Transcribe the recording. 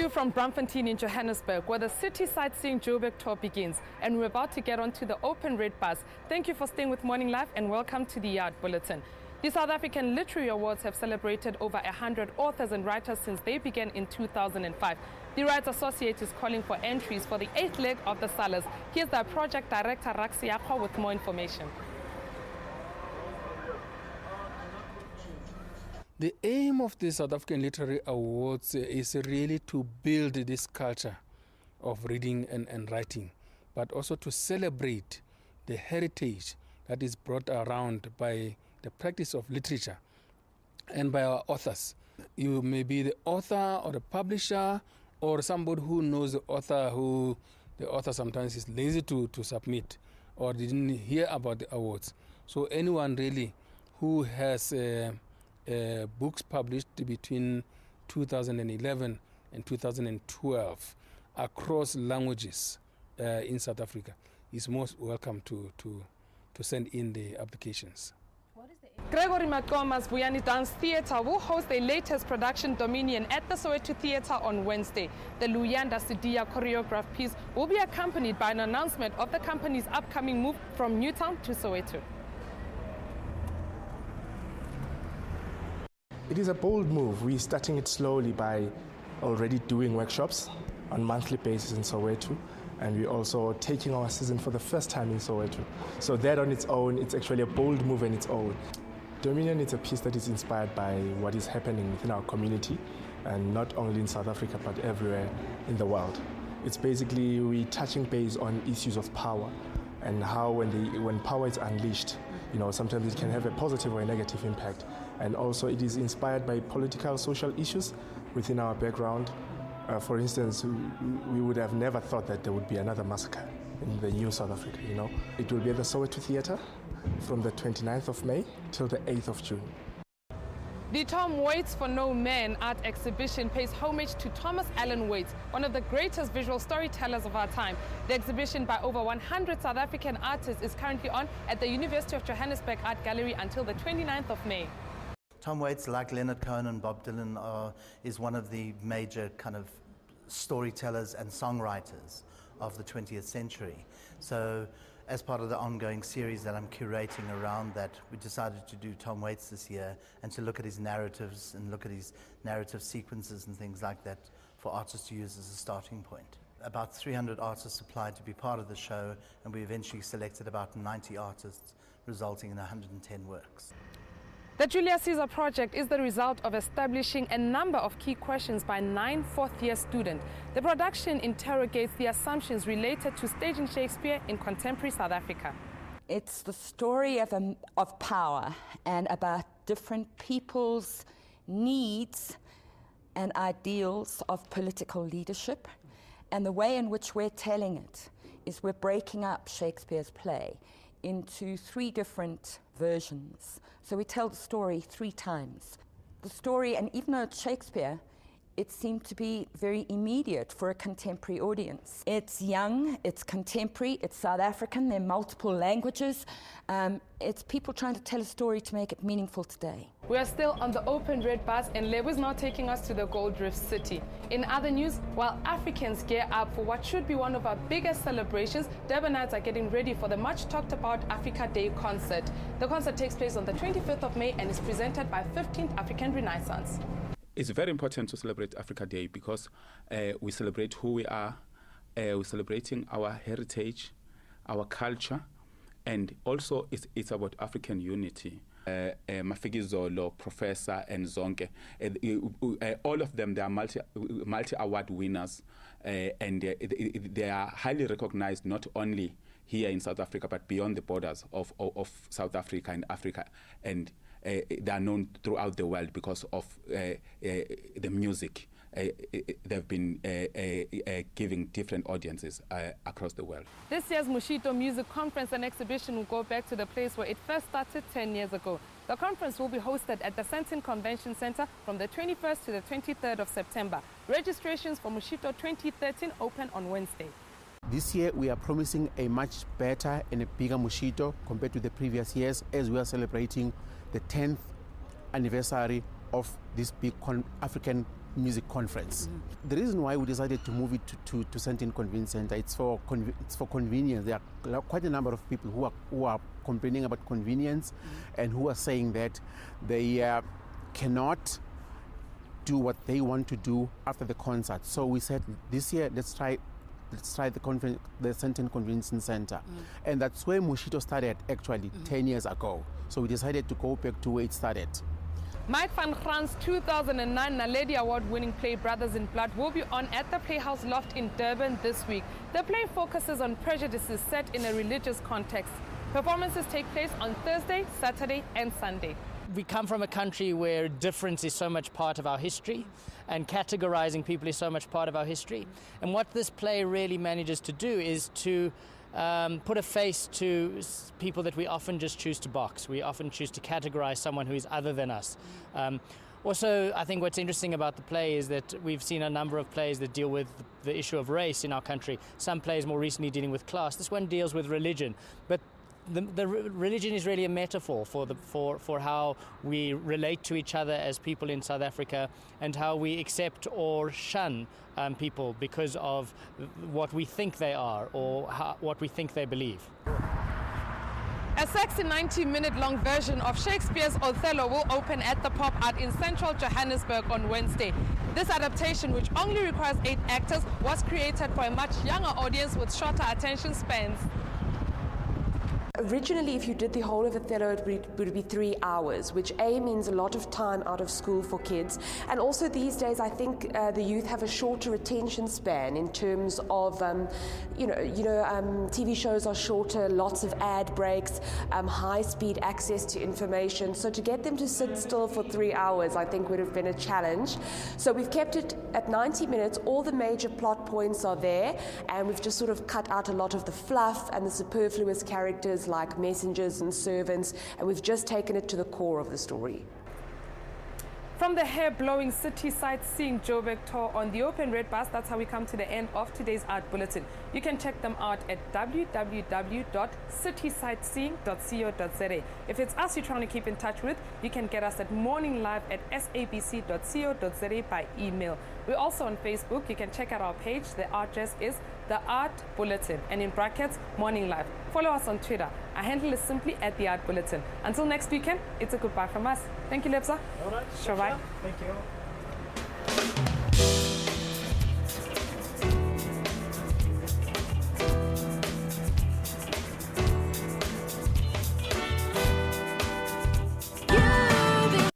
you from Braamfontein in Johannesburg, where the city sightseeing Joburg tour begins, and we're about to get onto the open red bus. Thank you for staying with Morning Live and welcome to the Art Bulletin. The South African Literary Awards have celebrated over 100 authors and writers since they began in 2005. The Rights Associate is calling for entries for the 8th leg of the Salas. Here's the project director Raxi Akho with more information. The aim of the South African Literary Awards is really to build this culture of reading and writing, but also to celebrate the heritage that is brought around by the practice of literature and by our authors. You may be the author or the publisher or somebody who knows the author who the author sometimes is lazy to submit or didn't hear about the awards. So anyone really who has books published between 2011 and 2012 across languages in South Africa is most welcome to send in the applications. Gregory Makoma's Vuyani Dance Theatre will host their latest production, Dominion, at the Soweto Theatre on Wednesday. The Luyanda Sidia choreographed piece will be accompanied by an announcement of the company's upcoming move from Newtown to Soweto. It is a bold move. We're starting it slowly by already doing workshops on a monthly basis in Soweto, and we're also taking our season for the first time in Soweto. So that on its own, it's actually a bold move on its own. Dominion is a piece that is inspired by what is happening within our community, and not only in South Africa, but everywhere in the world. It's basically we touching base on issues of power and how when power is unleashed, sometimes it can have a positive or a negative impact. And also it is inspired by political, social issues within our background. For instance, we would have never thought that there would be another massacre in the new South Africa, It will be at the Soweto Theatre from the 29th of May till the 8th of June. The Tom Waits for No Man art exhibition pays homage to Thomas Allen Waits, one of the greatest visual storytellers of our time. The exhibition by over 100 South African artists is currently on at the University of Johannesburg Art Gallery until the 29th of May. Tom Waits, like Leonard Cohen and Bob Dylan, is one of the major kind of storytellers and songwriters of the 20th century. So as part of the ongoing series that I'm curating around that, we decided to do Tom Waits this year and to look at his narratives and look at his narrative sequences and things like that for artists to use as a starting point. About 300 artists applied to be part of the show, and we eventually selected about 90 artists, resulting in 110 works. The Julius Caesar project is the result of establishing a number of key questions by 9 fourth-year students. The production interrogates the assumptions related to staging Shakespeare in contemporary South Africa. It's the story of power and about different people's needs and ideals of political leadership. And the way in which we're telling it is we're breaking up Shakespeare's play into 3 different versions. So we tell the story 3 times. The story, and even though it's Shakespeare, it seemed to be very immediate for a contemporary audience. It's young, it's contemporary, it's South African, there are multiple languages. It's people trying to tell a story to make it meaningful today. We are still on the open red bus and Lebo is now taking us to the Gold Reef City. In other news, while Africans gear up for what should be one of our biggest celebrations, Durbanites are getting ready for the much talked about Africa Day concert. The concert takes place on the 25th of May and is presented by 15th African Renaissance. It's very important to celebrate Africa Day because we celebrate who we are, we're celebrating our heritage, our culture, and also it's about African unity. Mafiki, Professor, and Zonke, all of them, they are multi-award winners, and they are highly recognized not only here in South Africa, but beyond the borders of South Africa and Africa. And they are known throughout the world because of the music they've been giving different audiences across the world. This year's Mushito Music Conference and Exhibition will go back to the place where it first started 10 years ago. The conference will be hosted at the Sandton Convention Center from the 21st to the 23rd of September. Registrations for Mushito 2013 open on Wednesday. This year we are promising a much better and a bigger Mushito compared to the previous years, as we are celebrating the 10th anniversary of this big African music conference. The reason why we decided to move it to Sandton Convention Center, it's for convenience. There are quite a number of people who are complaining about convenience and who are saying that they cannot do what they want to do after the concert. So we said this year, let's try the Sandton Convention Center. And that's where Mushito started actually 10 years ago. So we decided to go back to where it started. Mike van Grant's 2009 Naledi Award-winning play Brothers in Blood will be on at the Playhouse Loft in Durban this week. The play focuses on prejudices set in a religious context. Performances take place on Thursday, Saturday and Sunday. We come from a country where difference is so much part of our history and categorizing people is so much part of our history. And what this play really manages to do is to put a face to people that we often just choose to box. We often choose to categorize someone who is other than us. Also, I think what's interesting about the play is that we've seen a number of plays that deal with the issue of race in our country. Some plays more recently dealing with class. This one deals with religion. But the religion is really a metaphor for how we relate to each other as people in South Africa and how we accept or shun people because of what we think they are or what we think they believe. A sexy 90-minute-long version of Shakespeare's Othello will open at the Pop Art in central Johannesburg on Wednesday. This adaptation, which only requires 8 actors, was created for a much younger audience with shorter attention spans. Originally, if you did the whole of Othello, it would be 3 hours, which A, means a lot of time out of school for kids. And also these days, I think the youth have a shorter attention span in terms of, TV shows are shorter, lots of ad breaks, high-speed access to information. So to get them to sit still for 3 hours, I think would have been a challenge. So we've kept it at 90 minutes. All the major plot points are there, and we've just sort of cut out a lot of the fluff and the superfluous characters like messengers and servants, and we've just taken it to the core of the story. From the hair-blowing city sightseeing Joburg tour on the open red bus, that's how we come to the end of today's Art Bulletin. You can check them out at www.citysightseeing.co.za. If it's us you're trying to keep in touch with, you can get us at morninglive@sabc.co.za by email. We're also on Facebook. You can check out our page. The address is The Art Bulletin, and in brackets, Morning Live. Follow us on Twitter. Our handle is simply @The Art Bulletin. Until next weekend, it's a goodbye from us. Thank you, Lebza. All right. Sure, bye. Thank you.